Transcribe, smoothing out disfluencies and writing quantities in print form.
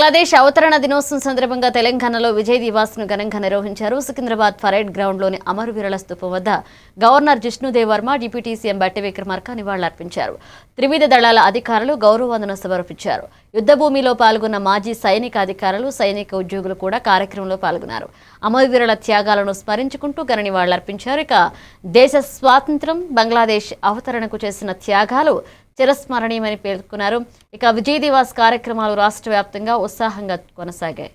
బంగ్లాదేశ్ అవతరణ దినోత్సవం సందర్భంగా తెలంగాణలో విజయ్ దివాస్ ను ఘనంగా నిర్వహించారు. సికింద్రాబాద్ పరేడ్ గ్రౌండ్ లోని అమరవీరుల స్తూపం వద్ద governor Jishnu Dev Varma, deputy CM బట్టి విక్రమార్క నివాళులర్పించారు. త్రివిధ దళాల అధికారులు గౌరవవందన సమర్పించారు. యుద్ధభూమిలో పాల్గొన్న మాజీ సైనిక అధికారులు, సైనిక ఉద్యోగులు కూడా కార్యక్రమంలో పాల్గొన్నారు. అమరవీరుల త్యాగాలను స్మరించుకుంటూ ఘన నివాళులర్పించారు. ఇక దేశ స్వాతంత్ర్యం, బంగ్లాదేశ్ అవతరణకు చేసిన త్యాగాలు చిరస్మరణీయమని పేర్కొన్నారు. ఇక విజయ్ దివాస్ కార్యక్రమాలు రాష్ట్ర వ్యాప్తంగా ఉత్సాహంగా కొనసాగాయి.